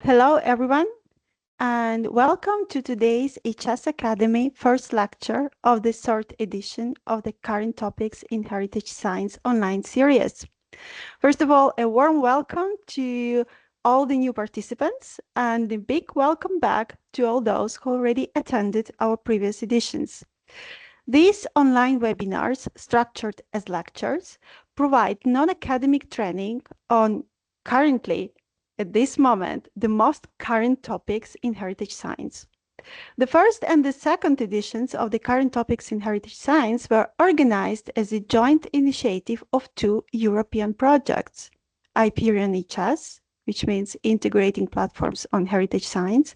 Hello, everyone, and welcome to today's IFLA Academy first lecture of the third edition of the Current Topics in Heritage Science online series. First of all, a warm welcome to all the new participants and a big welcome back to all those who already attended our previous editions. These online webinars, structured as lectures, provide non-academic training on currently, at this moment, the most current topics in heritage science. The first and the second editions of the Current Topics in Heritage Science were organized as a joint initiative of two European projects, E-RIHS, which means Integrating Platforms on Heritage Science,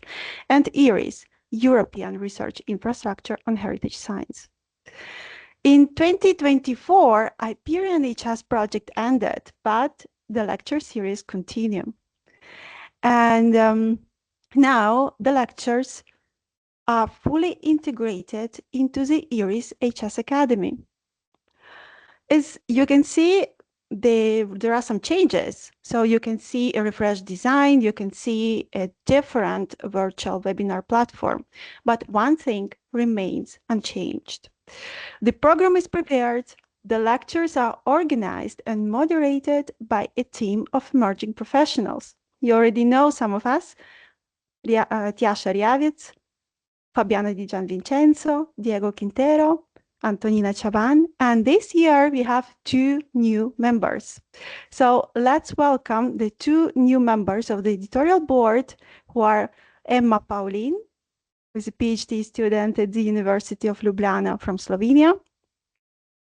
and E-RIHS, European Research Infrastructure on Heritage Science. In 2024, E-RIHS project ended, but the lecture series continue. And now the lectures are fully integrated into the E-RIHS Academy. As you can see, there are some changes. So you can see a refreshed design, you can see a different virtual webinar platform, but one thing remains unchanged. The program is prepared, the lectures are organized and moderated by a team of emerging professionals. You already know some of us, Tiasha Riavitz, Fabiana Di Gianvincenzo, Diego Quintero, Antonina Chaban, and this year we have two new members. So let's welcome the two new members of the editorial board, who are Emma Paulin, who is a PhD student at the University of Ljubljana from Slovenia,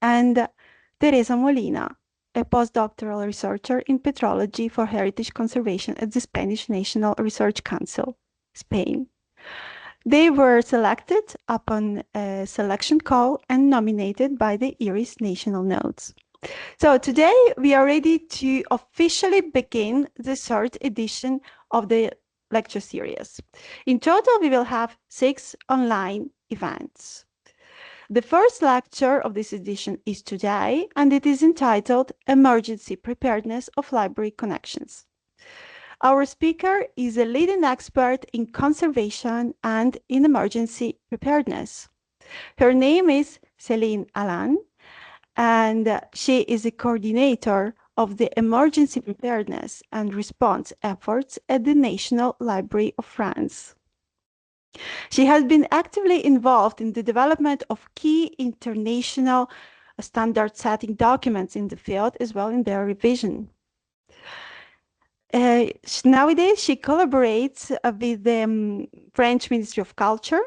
and Teresa Molina, a postdoctoral researcher in petrology for heritage conservation at the Spanish National Research Council, Spain. They were selected upon a selection call and nominated by the E-RIHS National Notes. So today we are ready to officially begin the third edition of the lecture series. In total, we will have 6 online events. The first lecture of this edition is today, and it is entitled Emergency Preparedness of Library Connections. Our speaker is a leading expert in conservation and in emergency preparedness. Her name is Céline Allain, and she is a coordinator of the Emergency Preparedness and Response efforts at the National Library of France. She has been actively involved in the development of key international standard-setting documents in the field, as well in their revision. Nowadays, she collaborates with the French Ministry of Culture,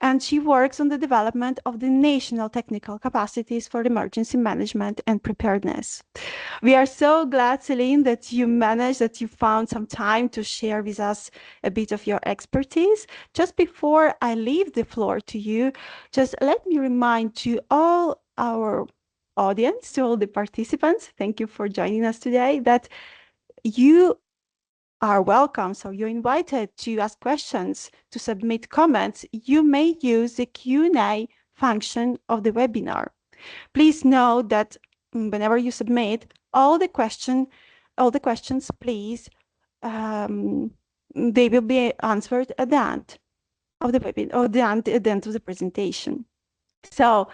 and she works on the development of the national technical capacities for emergency management and preparedness. We are so glad, Céline, that you found some time to share with us a bit of your expertise. Just before I leave the floor to you, just let me remind to all our audience, to all the participants, thank you for joining us today, that you are welcome. So you're invited to ask questions, to submit comments. You may use the Q&A function of the webinar. Please know that whenever you submit all the questions, please, they will be answered at the end of the webinar, or at the end of the presentation. So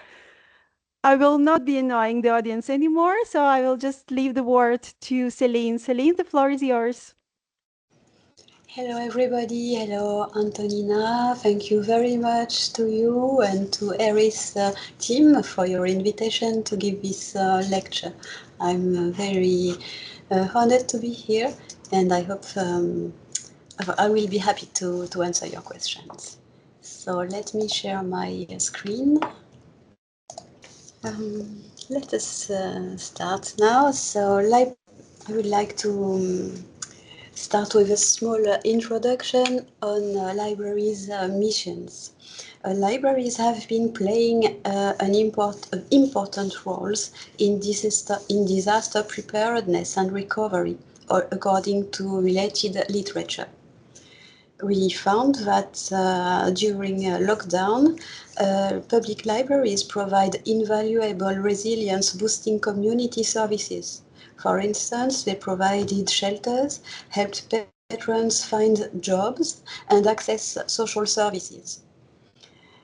I will not be annoying the audience anymore, so I will just leave the word to Céline. Céline, the floor is yours. Hello everybody, hello Antonina, thank you very much to you and to E-RIHS team for your invitation to give this lecture. I'm very honored to be here, and I hope I will be happy to answer your questions. So let me share my screen. Let us start now. So I would like to start with a small introduction on libraries' missions. Libraries have been playing important roles in disaster preparedness and recovery, according to related literature. We found that during lockdown, public libraries provide invaluable resilience-boosting community services. For instance, they provided shelters, helped veterans find jobs and access social services.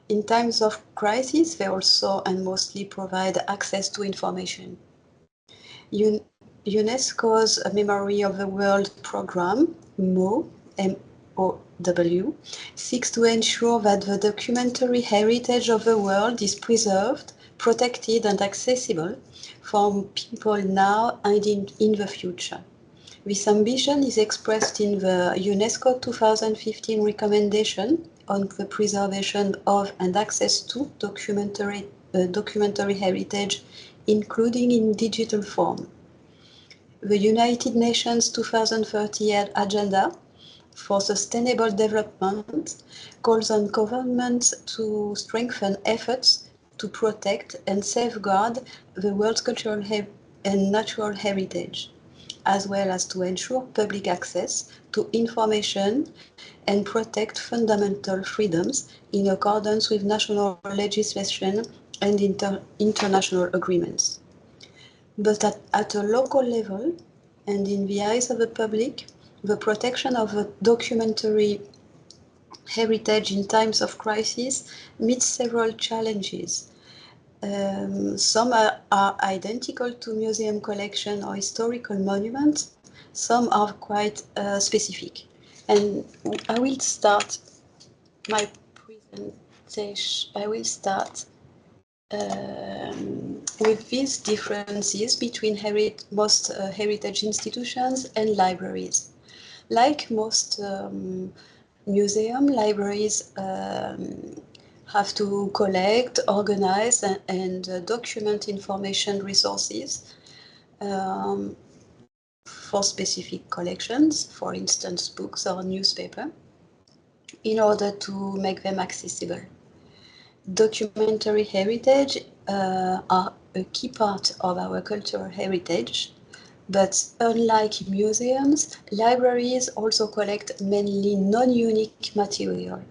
In times of crisis, they also and mostly provide access to information. UNESCO's Memory of the World program, MOW, M-O-W, seeks to ensure that the documentary heritage of the world is preserved, protected and accessible for people now and in the future. This ambition is expressed in the UNESCO 2015 recommendation on the preservation of and access to documentary heritage, including in digital form. The United Nations 2030 Agenda for Sustainable Development calls on governments to strengthen efforts to protect and safeguard the world's cultural and natural heritage, as well as to ensure public access to information and protect fundamental freedoms in accordance with national legislation and international agreements. But at a local level, and in the eyes of the public, the protection of the documentary heritage in times of crisis meets several challenges. Some are identical to museum collection or historical monuments. Some are quite specific. And I will start my presentation. I will start with these differences between most heritage institutions and libraries. Like most museum libraries have to collect, organize, and document information resources for specific collections, for instance, books or newspaper, in order to make them accessible. Documentary heritage are a key part of our cultural heritage, but unlike museums, libraries also collect mainly non-unique material,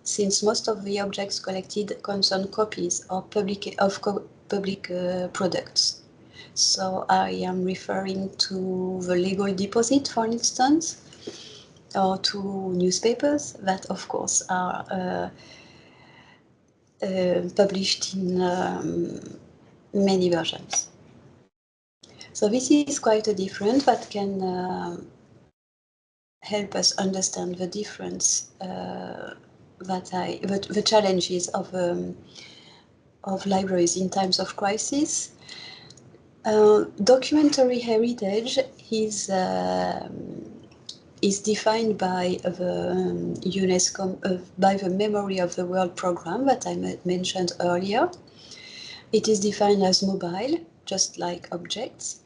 since most of the objects collected concern copies of public products. So I am referring to the legal deposit, for instance, or to newspapers that, of course, are published in many versions. So this is quite a difference that can help us understand the difference, the challenges of libraries in times of crisis. Documentary heritage is defined by the UNESCO, by the Memory of the World program that I mentioned earlier. It is defined as mobile, just like objects,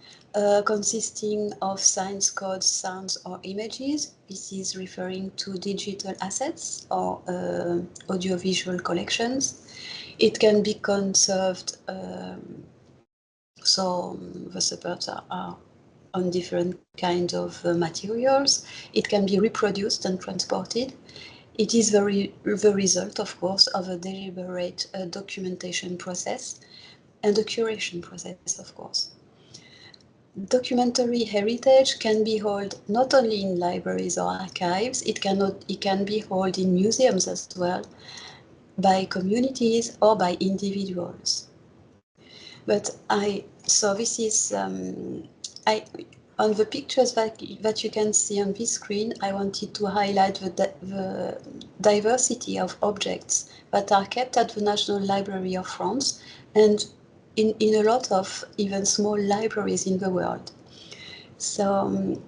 consisting of signs, codes, sounds, or images. This is referring to digital assets or audiovisual collections. It can be conserved, so the supports are on different kinds of materials. It can be reproduced and transported. It is the result, of course, of a deliberate documentation process and a curation process, of course. Documentary heritage can be held not only in libraries or archives, it can be held in museums as well, by communities or by individuals. But so this is, on the pictures that you can see on this screen, I wanted to highlight the diversity of objects that are kept at the National Library of France and in a lot of even small libraries in the world. So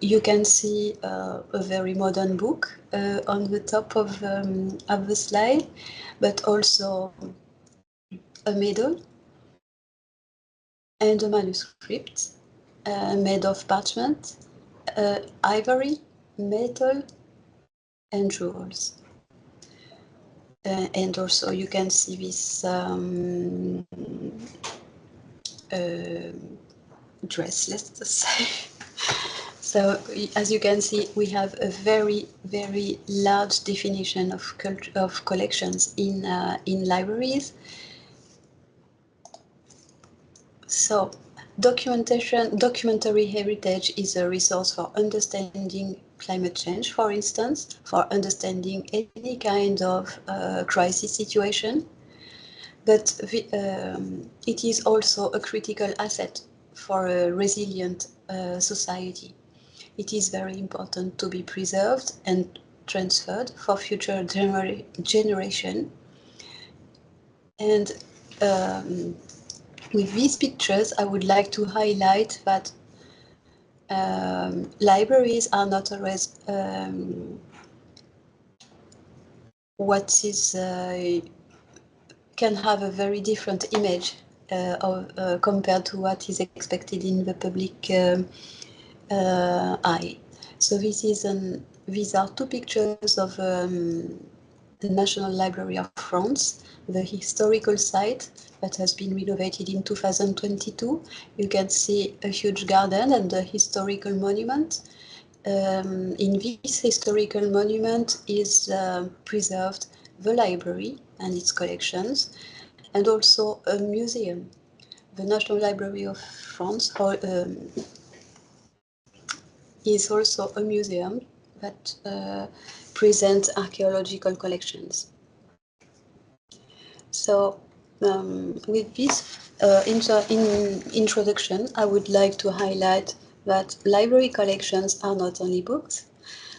you can see a very modern book on the top of the slide, but also a medal and a manuscript made of parchment, ivory, metal, and jewels. And also you can see this dress, let's say. So as you can see, we have a very, very large definition of collections in libraries. So documentary heritage is a resource for understanding climate change, for instance, for understanding any kind of crisis situation. But it is also a critical asset for a resilient society. It is very important to be preserved and transferred for future generation. And with these pictures, I would like to highlight that libraries are not always what is can have a very different image compared to what is expected in the public eye. So these are two pictures of the National Library of France, the historical site that has been renovated in 2022. You can see a huge garden and a historical monument. In this historical monument is preserved the library and its collections, and also a museum. The National Library of France is also a museum that presents archaeological collections. So with this introduction, I would like to highlight that library collections are not only books.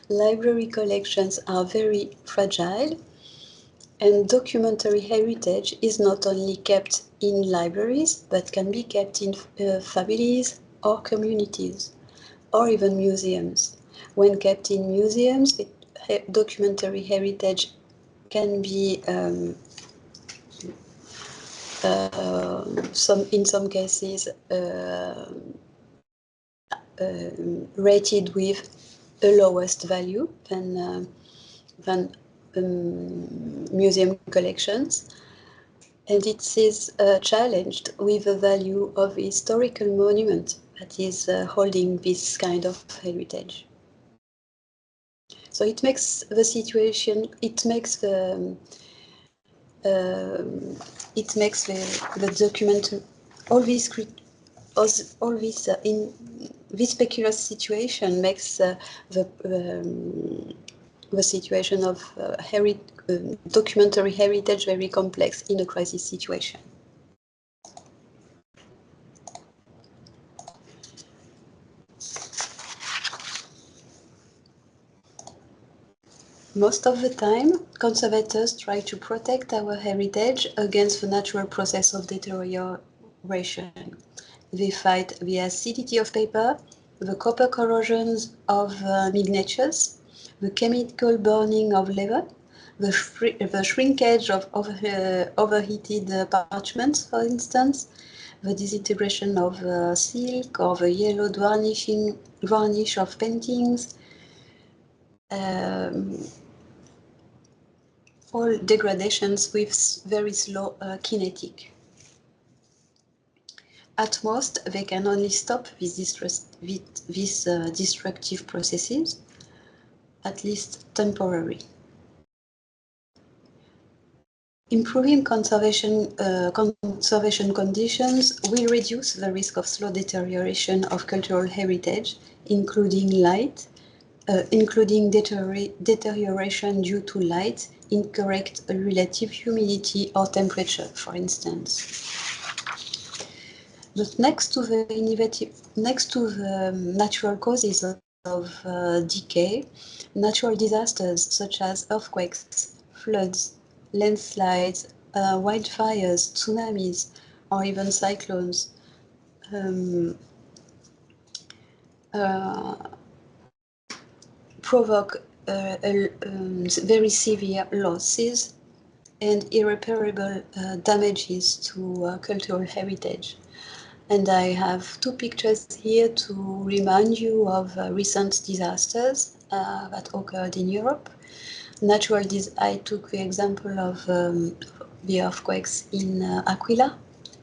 Library collections are very fragile, and documentary heritage is not only kept in libraries, but can be kept in families or communities, or even museums. When kept in museums, documentary heritage can be in some cases rated with a lowest value than museum collections, and it is challenged with the value of a historical monument that is holding this kind of heritage. So it makes the situation, it makes the document, all this in this peculiar situation makes the situation of documentary heritage very complex in a crisis situation. Most of the time, conservators try to protect our heritage against the natural process of deterioration. They fight the acidity of paper, the copper corrosions of miniatures, the chemical burning of leather, the shrinkage of overheated parchments, for instance, the disintegration of silk, or the yellow varnish of paintings, all degradations with very slow kinetic. At most, they can only stop these destructive processes, at least temporary. Improving conservation conditions will reduce the risk of slow deterioration of cultural heritage, including deterioration due to light, incorrect relative humidity or temperature, for instance. But next to the natural causes of decay, natural disasters such as earthquakes, floods, landslides, wildfires, tsunamis, or even cyclones provoke very severe losses and irreparable damages to cultural heritage. And I have two pictures here to remind you of recent disasters that occurred in Europe. I took the example of the earthquakes in Aquila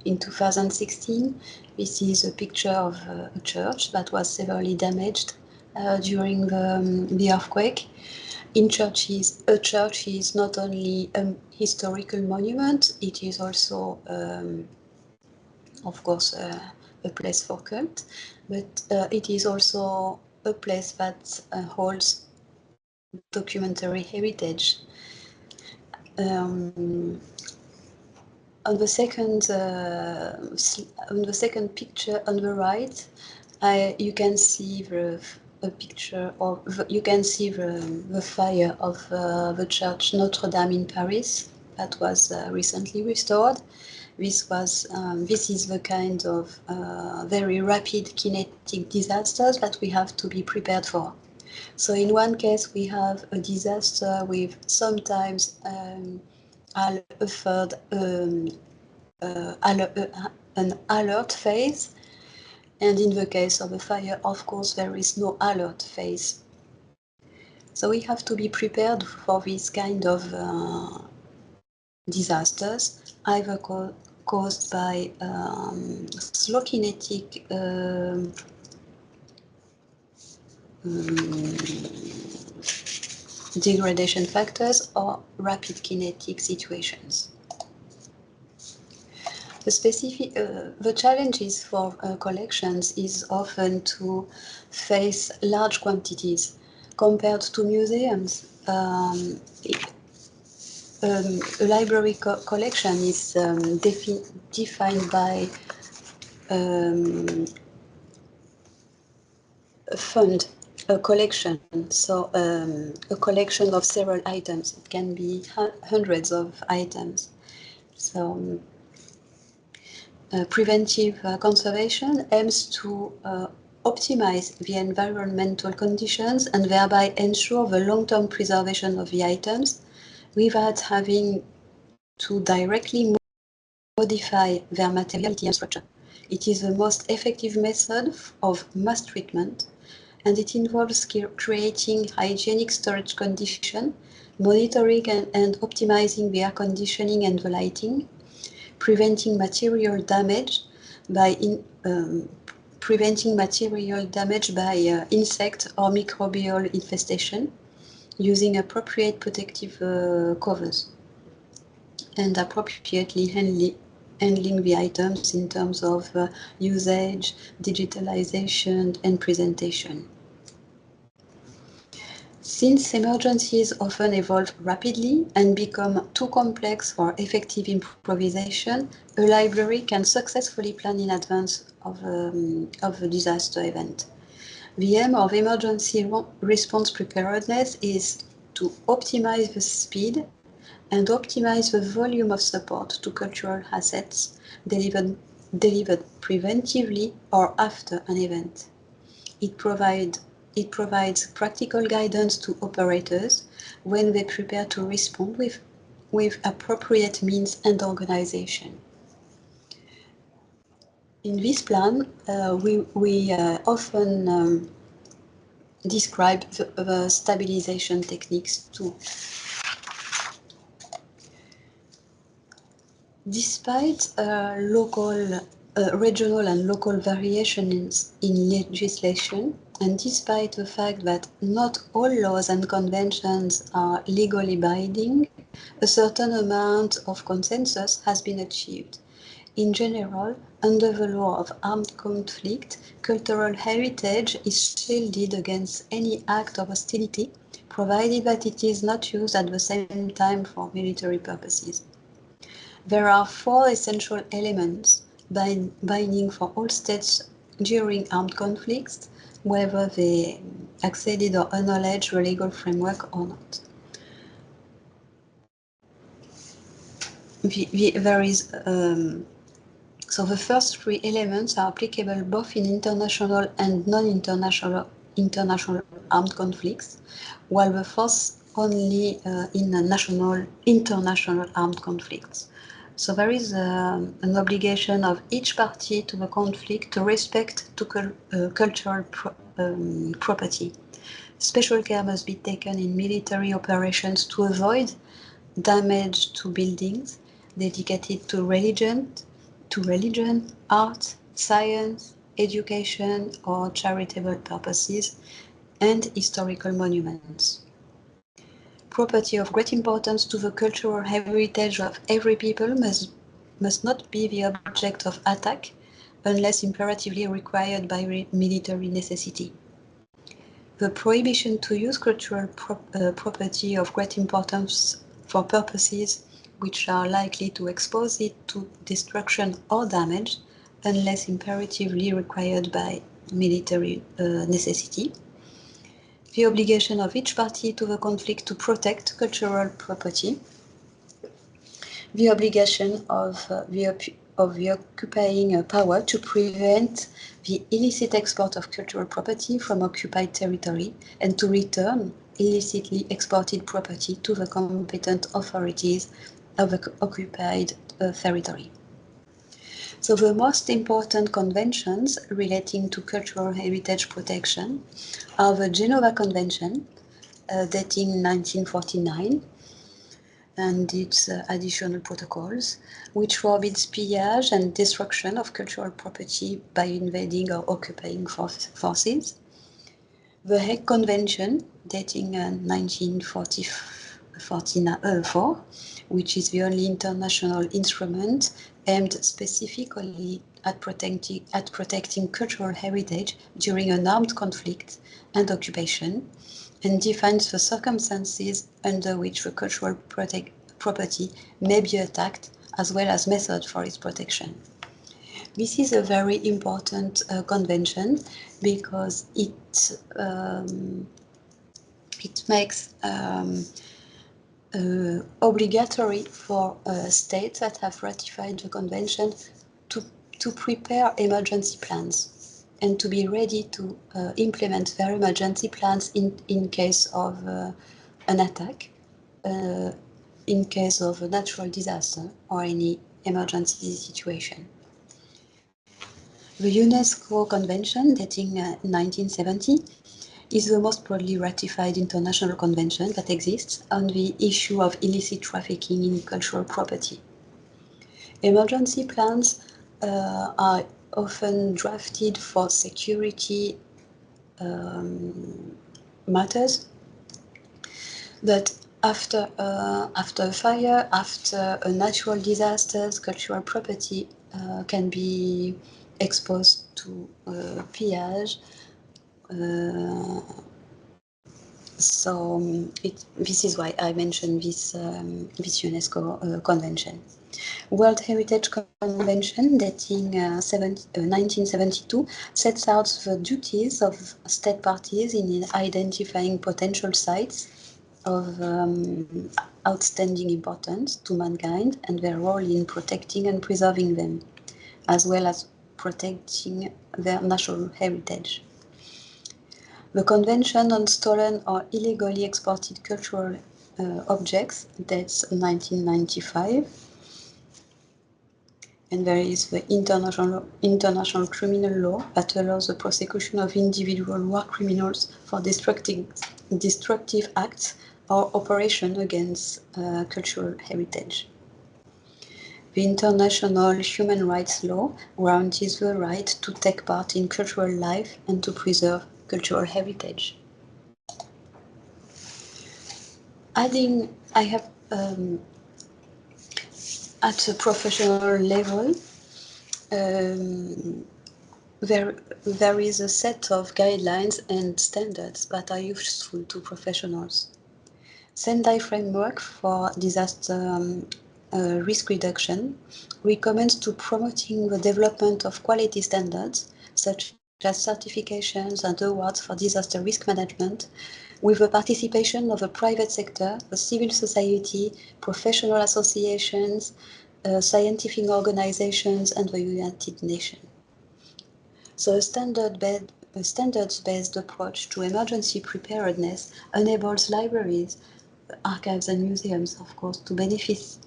in 2016. This is a picture of a church that was severely damaged during the earthquake. In churches, a church is not only a historical monument, it is also of course, a place for cult, but it is also a place that holds documentary heritage. On the second picture on the right, you can see a picture of you can see the fire of the church Notre Dame in Paris that was recently restored. This is the kind of very rapid kinetic disasters that we have to be prepared for. So in one case we have a disaster with sometimes an alert phase, and in the case of a fire, of course, there is no alert phase. So we have to be prepared for this kind of disasters, either caused by slow kinetic degradation factors or rapid kinetic situations. The challenges for collections is often to face large quantities. Compared to museums, a library collection is defined by a fund, a collection. So a collection of several items. It can be hundreds of items. So preventive conservation aims to optimize the environmental conditions and thereby ensure the long-term preservation of the items without having to directly modify their materiality and structure. It is the most effective method of mass treatment, and it involves creating hygienic storage conditions, monitoring and optimizing the air conditioning and the lighting, preventing material damage by insect or microbial infestation, using appropriate protective covers, and appropriately handling the items in terms of usage, digitalization, and presentation. Since emergencies often evolve rapidly and become too complex for effective improvisation, a library can successfully plan in advance of a disaster event. The aim of emergency response preparedness is to optimize the speed and optimize the volume of support to cultural assets delivered preventively or after an event. It provides practical guidance to operators when they prepare to respond with appropriate means and organization. In this plan, we often describe the stabilization techniques too. Despite regional and local variations in legislation, and despite the fact that not all laws and conventions are legally binding, a certain amount of consensus has been achieved. In general, under the law of armed conflict, cultural heritage is shielded against any act of hostility, provided that it is not used at the same time for military purposes. There are four essential elements binding for all states during armed conflicts, whether they acceded or acknowledged the legal framework or not. So the first three elements are applicable both in international and non-international armed conflicts, while the fourth only in international armed conflicts. So there is an obligation of each party to the conflict to respect cultural property. Special care must be taken in military operations to avoid damage to buildings dedicated to religion, art, science, education, or charitable purposes, and historical monuments. Property of great importance to the cultural heritage of every people must not be the object of attack unless imperatively required by military necessity. The prohibition to use cultural property of great importance for purposes which are likely to expose it to destruction or damage unless imperatively required by military necessity. The obligation of each party to the conflict to protect cultural property. The obligation of the occupying power to prevent the illicit export of cultural property from occupied territory and to return illicitly exported property to the competent authorities of the occupied territory. So the most important conventions relating to cultural heritage protection are the Geneva Convention, dating 1949, and its additional protocols, which forbids pillage and destruction of cultural property by invading or occupying forces. The Hague Convention, dating 1944, which is the only international instrument aimed specifically at protecting cultural heritage during an armed conflict and occupation, and defines the circumstances under which the cultural property may be attacked, as well as methods for its protection. This is a very important convention because it makes obligatory for states that have ratified the convention to prepare emergency plans and to be ready to implement their emergency plans in case of an attack, in case of a natural disaster or any emergency situation. The UNESCO Convention, dating 1970, is the most broadly ratified international convention that exists on the issue of illicit trafficking in cultural property. Emergency plans are often drafted for security matters, but after a fire, after a natural disaster, cultural property can be exposed to pillage. This is why I mentioned this UNESCO convention. World Heritage Convention, dating 1972, sets out the duties of state parties in identifying potential sites of outstanding importance to mankind and their role in protecting and preserving them, as well as protecting their natural heritage. The Convention on Stolen or Illegally Exported Cultural Objects dates 1995, and there is the international criminal law that allows the prosecution of individual war criminals for destructive acts or operations against cultural heritage. The international human rights law guarantees the right to take part in cultural life and to preserve cultural heritage. I have at a professional level, there is a set of guidelines and standards that are useful to professionals. Sendai Framework for Disaster Risk Reduction recommends to promoting the development of quality standards, such as certifications and awards for disaster risk management, with the participation of the private sector, the civil society, professional associations, scientific organizations, and the United Nations. So a standards-based approach to emergency preparedness enables libraries, archives and museums, of course, to benefit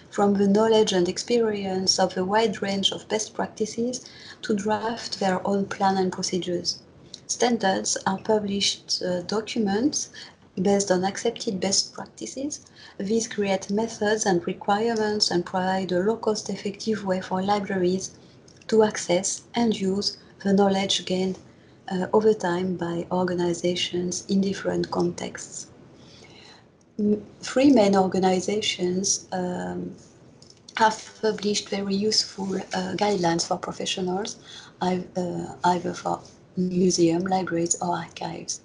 from the knowledge and experience of a wide range of best practices to draft their own plan and procedures. Standards are published documents based on accepted best practices. These create methods and requirements and provide a low-cost effective way for libraries to access and use the knowledge gained over time by organizations in different contexts. Three main organizations have published very useful guidelines for professionals, either for museum, libraries or archives.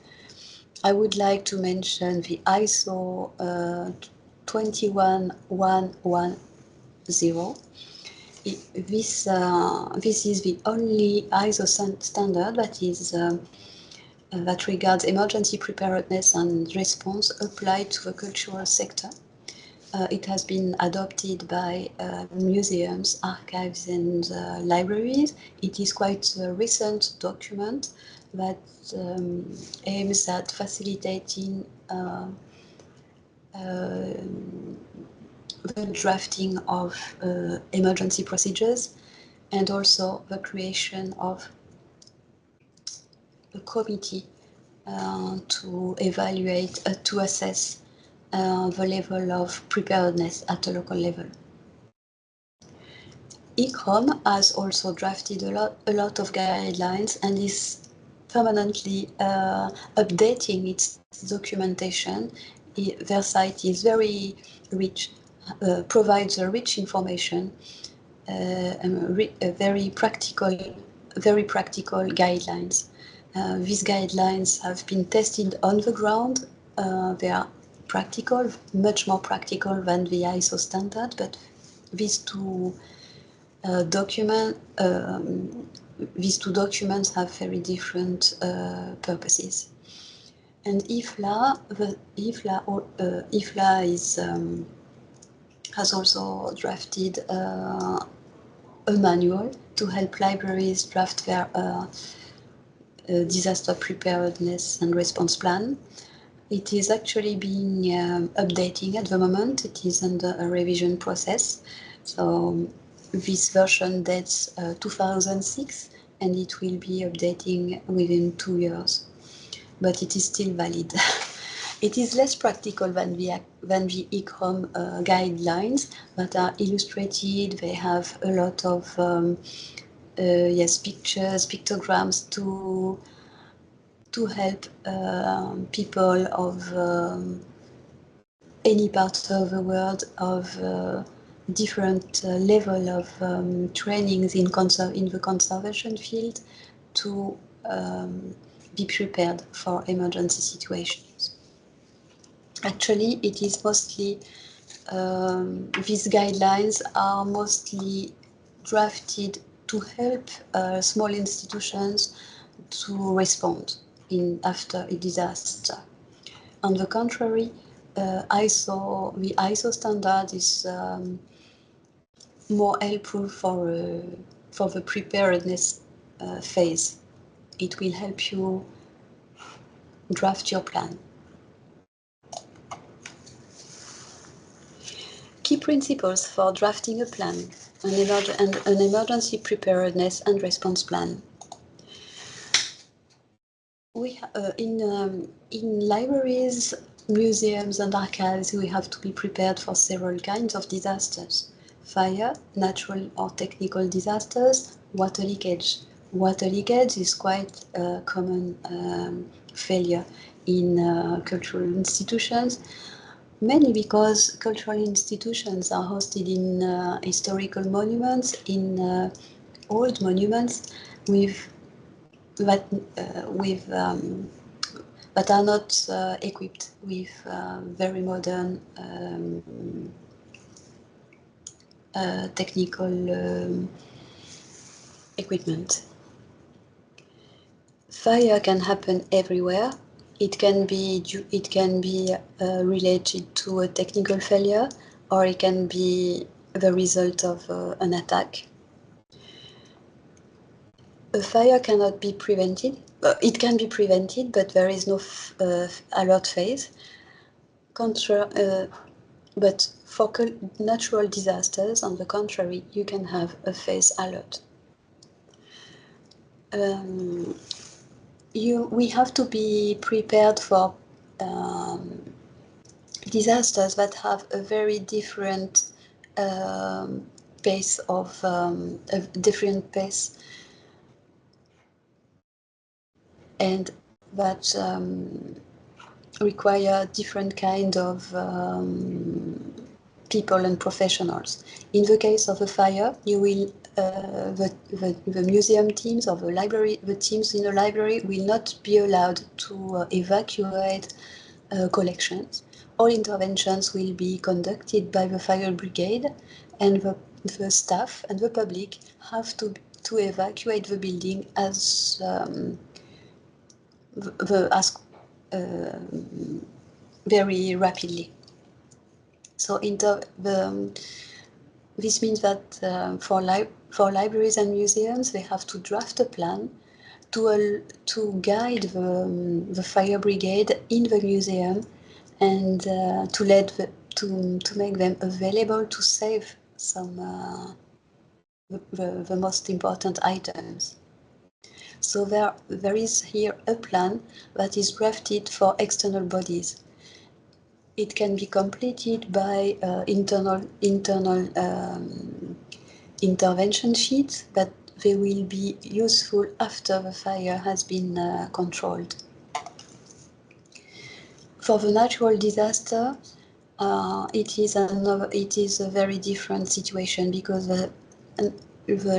I would like to mention the ISO 21110. This is the only ISO standard that regards emergency preparedness and response applied to the cultural sector. It has been adopted by museums, archives and libraries. It is quite a recent document that aims at facilitating the drafting of emergency procedures and also the creation of a committee to evaluate, to assess the level of preparedness at a local level. E-RIHS has also drafted a lot of guidelines and is permanently updating its documentation. Their site is very rich, provides a rich information, and very practical guidelines. These guidelines have been tested on the ground. They are practical, much more practical than the ISO standard, but these two these two documents have very different purposes. And IFLA has also drafted a manual to help libraries draft their disaster preparedness and response plan. It is actually being updating at the moment. It is under a revision process. So this version dates 2006 and it will be updating within 2 years. But it is still valid. It is less practical than the ICROM guidelines that are illustrated. They have a lot of pictures, pictograms to help people of any part of the world of different level of trainings in the conservation field to be prepared for emergency situations. Actually, it is mostly these guidelines are mostly drafted to help small institutions to respond after a disaster. On the contrary, the ISO standard is more helpful for the preparedness phase. It will help you draft your plan. Key principles for drafting a plan, an emergency preparedness and response plan. In libraries, museums and archives, we have to be prepared for several kinds of disasters. Fire, natural or technical disasters, water leakage. Water leakage is quite a common failure in cultural institutions, mainly because cultural institutions are hosted in historical monuments, in old monuments that are not equipped with very modern technical equipment. Fire can happen everywhere. It can be related to a technical failure, or it can be the result of an attack. A fire cannot be prevented. It can be prevented, but there is no alert phase. But for natural disasters, on the contrary, you can have a phase alert. We have to be prepared for disasters that have a very different pace and that require different kind of people and professionals. In the case of a fire, you will the museum teams or the teams in the library will not be allowed to evacuate collections. All interventions will be conducted by the fire brigade, and the staff and the public have to evacuate the building as very rapidly. So this means that for libraries and museums, they have to draft a plan to guide the fire brigade in the museum, and to make them available to save some the most important items. So there is here a plan that is drafted for external bodies. It can be completed by internal intervention sheets, but they will be useful after the fire has been controlled. For the natural disaster, it is a very different situation, because the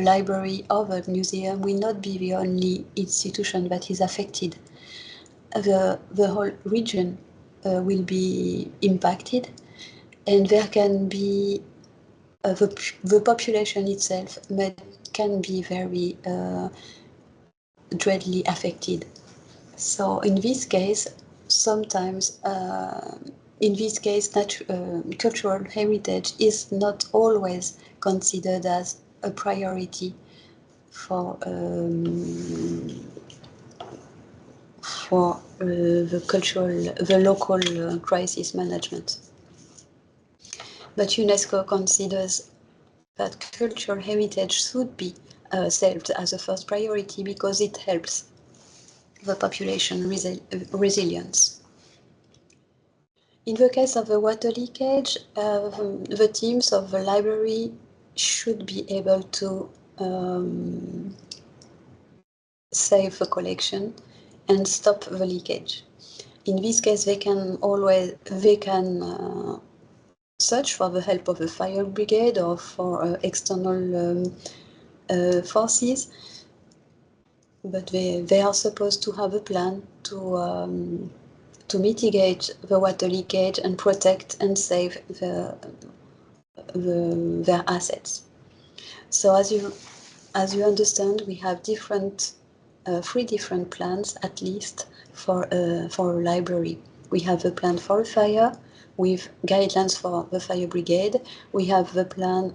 library or the museum will not be the only institution that is affected. The whole region will be impacted, and there can be the population itself can be very dreadfully affected. So in this case, sometimes cultural heritage is not always considered as a priority for the local crisis management. But UNESCO considers that cultural heritage should be saved as a first priority, because it helps the population resilience. In the case of the water leakage, the teams of the library should be able to save the collection and stop the leakage. In this case, they can search for the help of the fire brigade or for external forces, but they are supposed to have a plan to mitigate the water leakage and protect and save their assets. So as you understand, we have three different plans at least for a library. We have a plan for a fire with guidelines for the fire brigade. We have a plan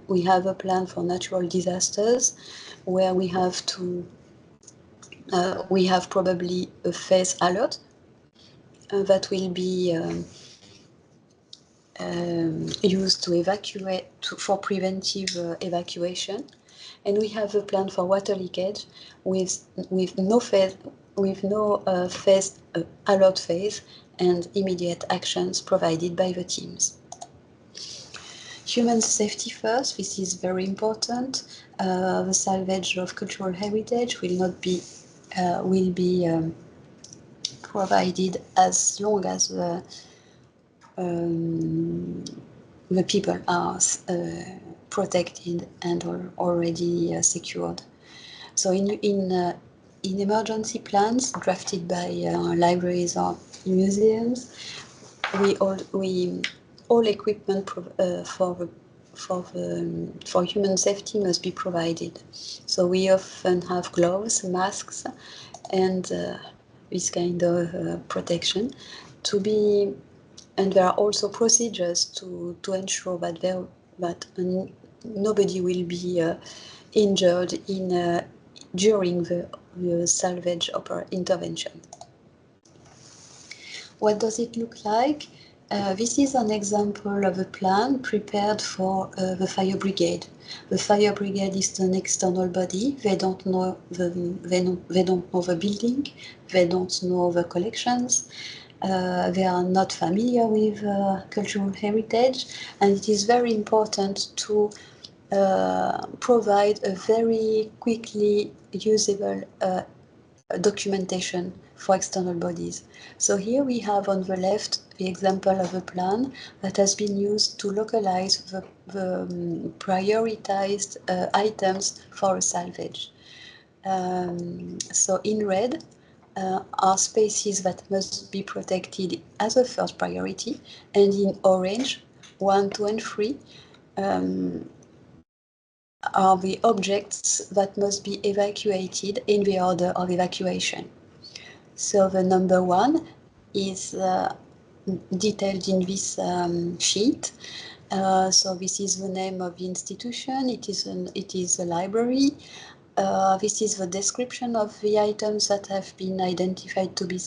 for natural disasters, where we have probably a phase alert that will be used to evacuate for preventive evacuation, and we have a plan for water leakage with no phase alert phase and immediate actions provided by the teams. Human safety first. This is very important. The salvage of cultural heritage will be provided as long as the people are protected and already secured. So in emergency plans drafted by libraries or museums, all equipment for human safety must be provided. So we often have gloves, masks, and this kind of protection to be. And there are also procedures to ensure that nobody will be injured during the salvage intervention. What does it look like? This is an example of a plan prepared for the fire brigade. The fire brigade is an external body. They don't know the building. They don't know the collections. They are not familiar with cultural heritage, and it is very important to provide a very quickly usable documentation for external bodies. So here we have on the left the example of a plan that has been used to localize the prioritized items for a salvage. So in red are spaces that must be protected as a first priority, and in orange, 1, 2, and 3 are the objects that must be evacuated in the order of evacuation. So the number 1 is detailed in this sheet. So this is the name of the institution. It is a library. This is the description of the items that have been identified to be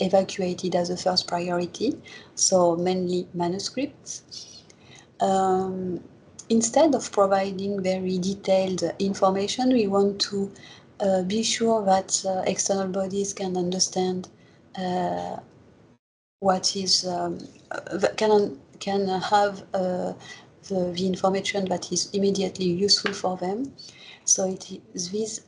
evacuated as a first priority. So mainly manuscripts. Instead of providing very detailed information, we want to be sure that external bodies can understand what is can have the information that is immediately useful for them. So it is these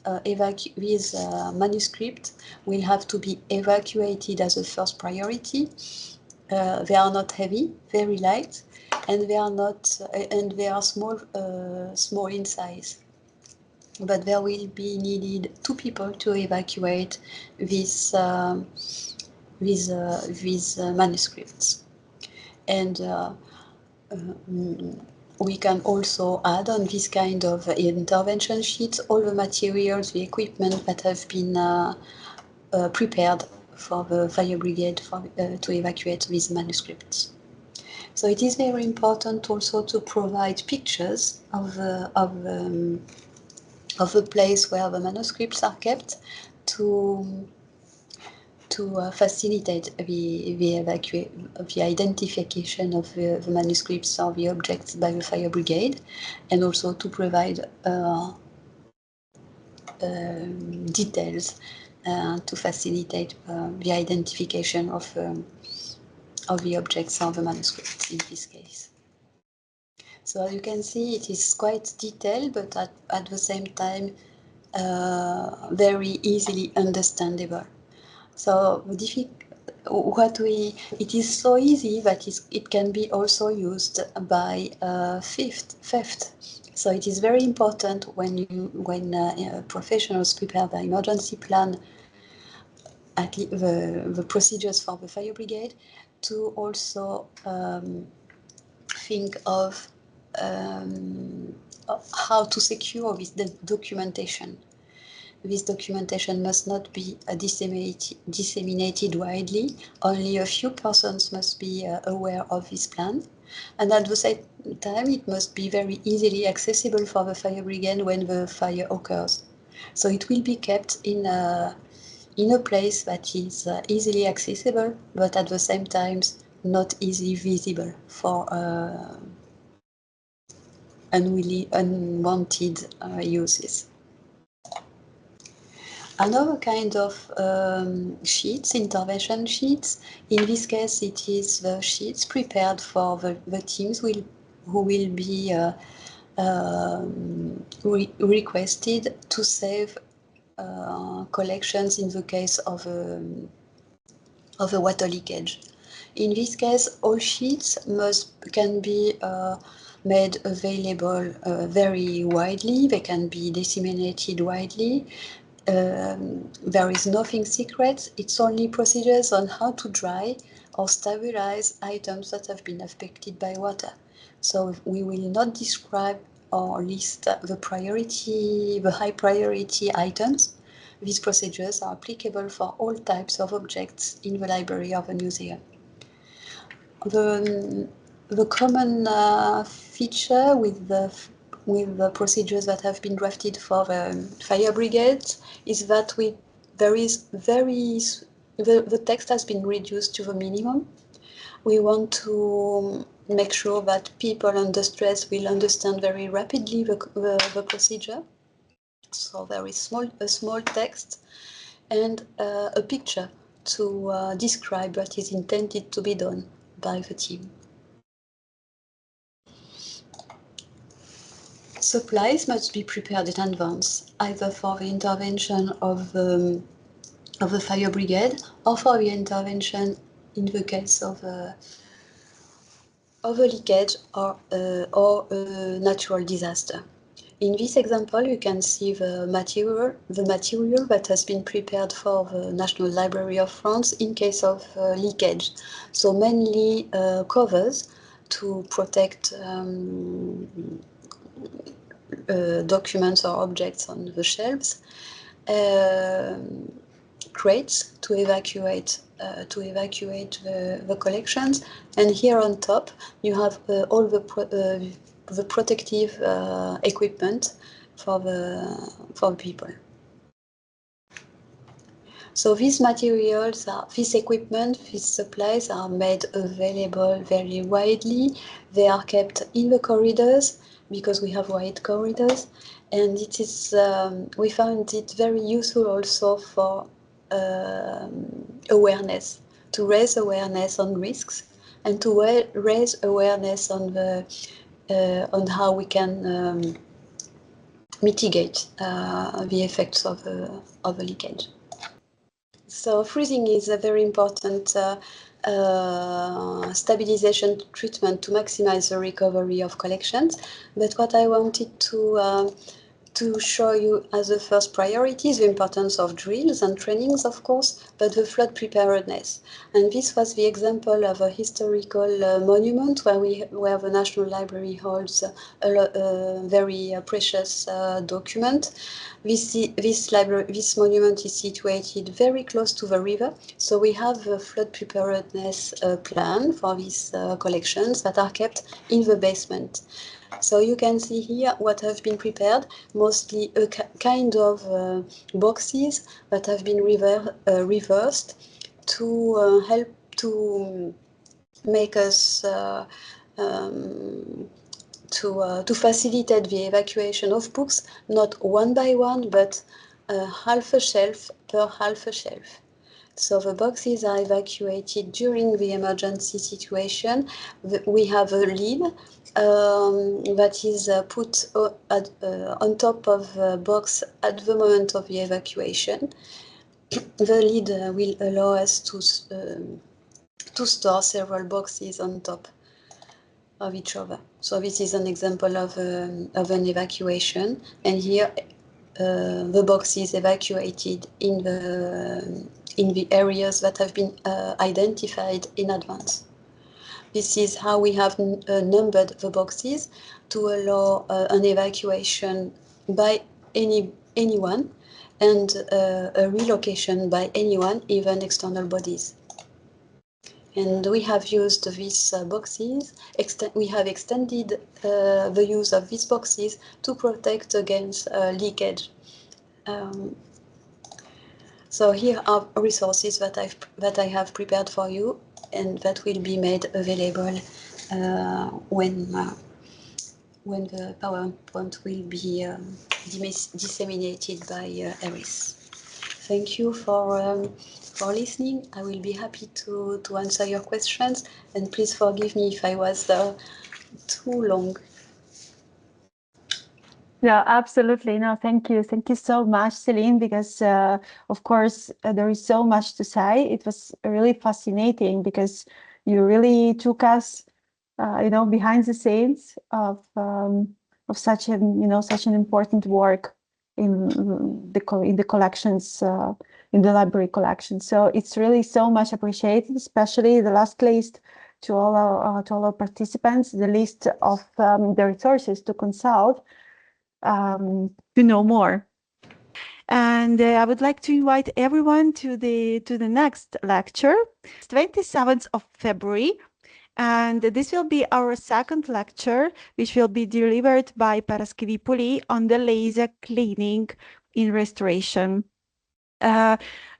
manuscripts will have to be evacuated as a first priority. They are not heavy, very light, and they are not and they are small in size. But there will be needed 2 people to evacuate these manuscripts. And we can also add on this kind of intervention sheets all the materials, the equipment that have been prepared for the fire brigade to evacuate these manuscripts. So it is very important also to provide pictures of the place where the manuscripts are kept to facilitate the identification of the manuscripts or the objects by the fire brigade, and also to provide details to facilitate the identification of the objects or the manuscripts in this case. So as you can see, it is quite detailed, but at the same time very easily understandable. So it is so easy that it can be also used by theft. So it is very important when professionals prepare the emergency plan, the procedures for the fire brigade, to also think of how to secure this documentation. This documentation must not be disseminated widely. Only a few persons must be aware of this plan. And at the same time, it must be very easily accessible for the fire brigade when the fire occurs. So it will be kept in a place that is easily accessible, but at the same time not easily visible for unwanted uses. Another kind of sheets, intervention sheets, in this case it is the sheets prepared for the teams who will be requested to save collections in the case of a water leakage. In this case, all sheets can be made available very widely. They can be disseminated widely. There is nothing secret. It's only procedures on how to dry or stabilize items that have been affected by water. So we will not describe or list the high priority items. These procedures are applicable for all types of objects in the library of a museum. The common feature with the procedures that have been drafted for the fire brigade is that the text has been reduced to the minimum. We want to make sure that people under stress will understand very rapidly the procedure. So there is a small text and a picture to describe what is intended to be done by the team. Supplies must be prepared in advance, either for the intervention of the fire brigade or for the intervention in the case of a leakage or a natural disaster. In this example, you can see the material that has been prepared for the National Library of France in case of leakage. So mainly covers to protect documents or objects on the shelves, crates to evacuate the collections, and here on top you have all the protective equipment for the people. So these materials, this equipment, these supplies are made available very widely. They are kept in the corridors because we have wide corridors, and it is we found it very useful also for awareness, to raise awareness on risks and to raise awareness on the on how we can mitigate the effects of a leakage. So freezing is a very important stabilization treatment to maximize the recovery of collections. But what I wanted to show you as a first priority is the importance of drills and trainings, of course, but the flood preparedness. And this was the example of a historical monument where the National Library holds a very precious document. This monument is situated very close to the river, so we have a flood preparedness plan for these collections that are kept in the basement. So you can see here what have been prepared, mostly a kind of boxes that have been reversed to help to make us to facilitate the evacuation of books, not one by one, but half a shelf per half a shelf. So the boxes are evacuated during the emergency situation. We have a lid that is put on top of the box at the moment of the evacuation. The lid will allow us to store several boxes on top of each other. So this is an example of an evacuation, and here the boxes evacuated in the areas that have been identified in advance. This is how we have numbered the boxes to allow an evacuation by anyone and a relocation by anyone, even external bodies. And we have used these boxes, we have extended the use of these boxes to protect against leakage. So here are resources that I have prepared for you and that will be made available when the PowerPoint will be disseminated by E-RIHS. Thank you for listening. I will be happy to answer your questions, and please forgive me if I was too long. Yeah, absolutely. No, thank you. Thank you so much, Céline, because of course there is so much to say. It was really fascinating because you really took us, behind the scenes of such an important work in the collections, in the library collection. So it's really so much appreciated, especially the last list to all our participants, the list of the resources to consult. To know more. And I would like to invite everyone to the next lecture, 27th of February. And this will be our second lecture, which will be delivered by Paraskivipoli on the laser cleaning in restoration.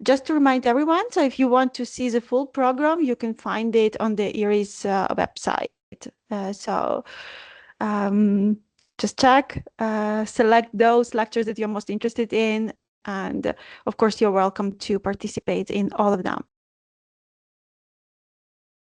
Just to remind everyone, so if you want to see the full program, you can find it on the E-RIHS website. Just check, select those lectures that you're most interested in, and of course, you're welcome to participate in all of them.